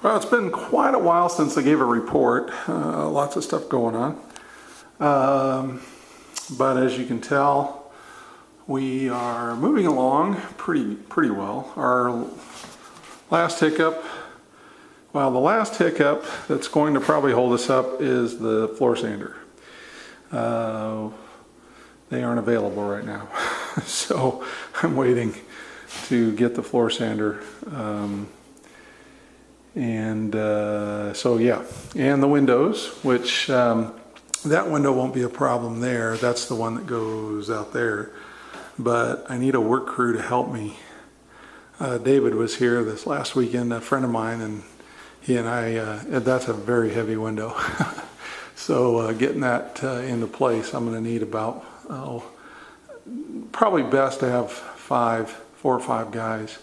Well, it's been quite a while since I gave a report. Lots of stuff going on. But as you can tell, we are moving along pretty well. Our last hiccup, well, the last hiccup that's going to probably hold us up is the floor sander. They aren't available right now. So I'm waiting to get the floor sander. So yeah, and the windows, which that window won't be a problem there. That's the one that goes out there. But I need a work crew to help me. David was here this last weekend, a friend of mine, and he and I, that's a very heavy window. So getting that into place, I'm going to need about, probably best to have 4 or 5 guys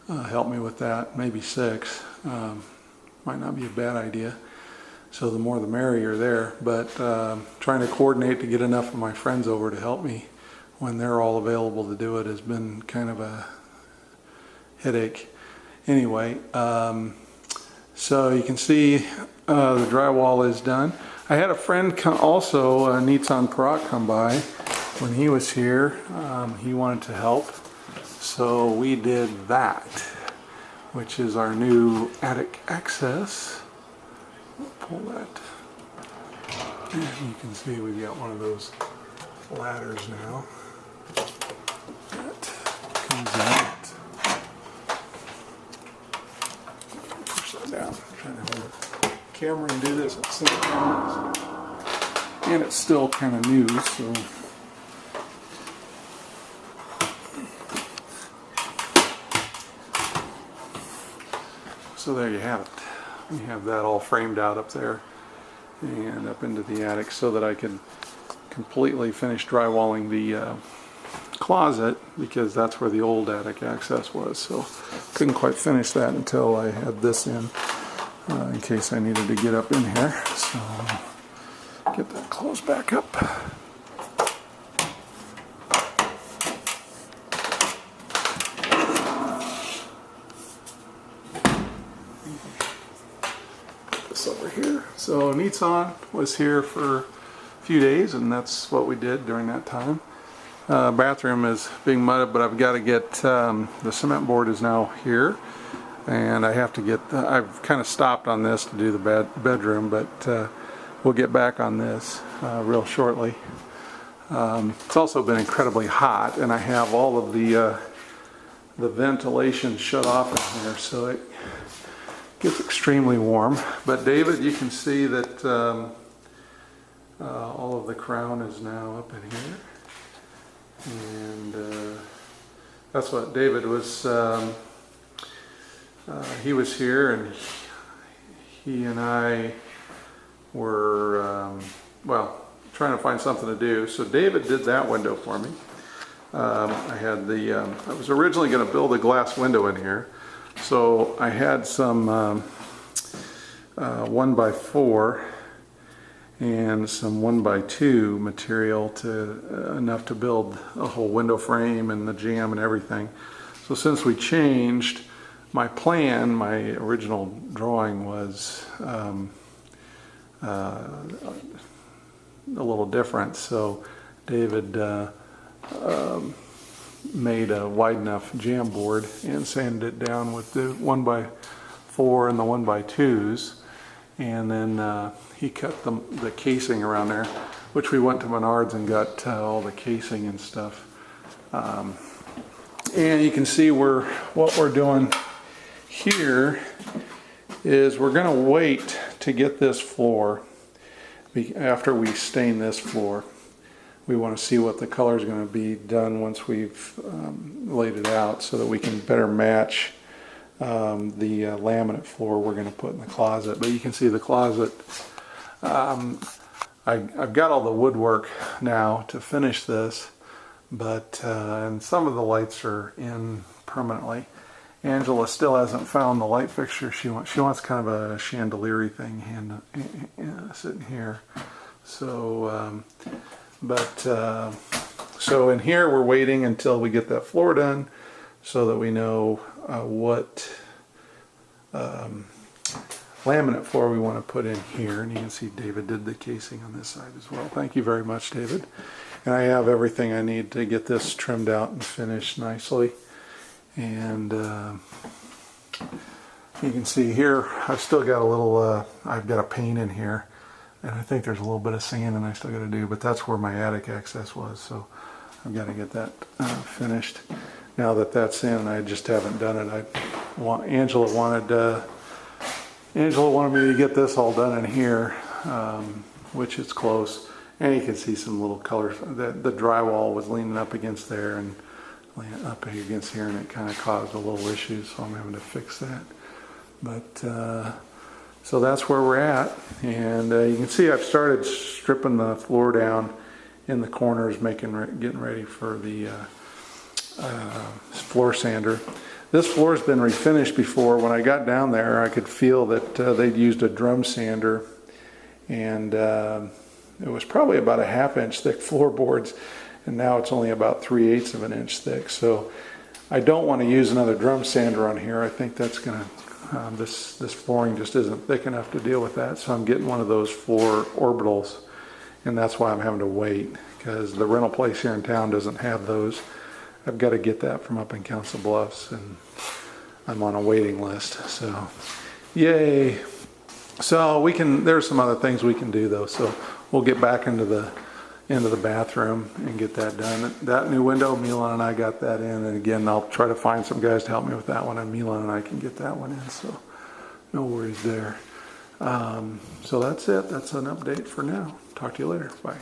help me with that, maybe 6. Might not be a bad idea. So the more the merrier there, but trying to coordinate to get enough of my friends over to help me when they're all available to do it has been kind of a headache. Anyway, so you can see the drywall is done. I had a friend also, Nitsan Parak, come by when he was here. He wanted to help, so we did that, which is our new attic access. Pull that, and you can see we've got one of those ladders now. That comes out. Push that down. I'm trying to hold the camera and do this at the same time. And it's still kind of new, so. So there you have it. We have that all framed out up there and up into the attic so that I can completely finish drywalling the closet, because that's where the old attic access was. So couldn't quite finish that until I had this in case I needed to get up in here. So get that closed back up. Over here. So Nitsan was here for a few days, and that's what we did during that time. Bathroom is being mudded, but I've got to get the cement board is now here, and I have to get I've kind of stopped on this to do the bedroom, but we'll get back on this real shortly. It's also been incredibly hot, and I have all of the ventilation shut off in here, so it gets extremely warm. But David, you can see that all of the crown is now up in here, and that's what David was. He was here, and he and I were well, trying to find something to do. So David did that window for me. I had I was originally going to build a glass window in here. So I had some 1x4 and some 1x2 material enough to build a whole window frame and the jamb and everything. So since we changed, my plan, my original drawing was a little different. So David made a wide enough jamb board and sanded it down with the 1x4 and the 1x2s, and then he cut the casing around there, which we went to Menards and got all the casing and stuff. And you can see what we're doing here is we're going to wait to get this floor after we stain this floor. We want to see what the color is going to be done once we've laid it out, so that we can better match the laminate floor we're going to put in the closet. But you can see the closet. I've got all the woodwork now to finish this, but and some of the lights are in permanently. Angela still hasn't found the light fixture she wants kind of a chandelier thing sitting here. So. So in here we're waiting until we get that floor done, so that we know what laminate floor we want to put in here, and you can see David did the casing on this side as well. Thank you very much, David. And I have everything I need to get this trimmed out and finished nicely. And you can see here I've still got a little I've got a paint in here, and I think there's a little bit of sanding I still got to do, but that's where my attic access was, so I've got to get that finished. Now that that's in, I just haven't done it. Angela wanted me to get this all done in here, which is close. And you can see some little colors. The drywall was leaning up against there and up against here, and it kind of caused a little issue, so I'm having to fix that. But so that's where we're at. And you can see I've started stripping the floor down in the corners, getting ready for the floor sander. This floor has been refinished before. When I got down there, I could feel that they'd used a drum sander, and it was probably about a 1/2 inch thick floorboards, and now it's only about 3/8 of an inch thick. So I don't want to use another drum sander on here. I think that's gonna this flooring just isn't thick enough to deal with that. So I'm getting one of those floor orbitals, and that's why I'm having to wait, because the rental place here in town doesn't have those. I've got to get that from up in Council Bluffs, and I'm on a waiting list. So yay. So there's some other things we can do though. So we'll get back into the bathroom and get that done. That new window, Milan and I got that in, and again, I'll try to find some guys to help me with that one, and Milan and I can get that one in, so no worries there. So that's it. That's an update for now. Talk to you later. Bye.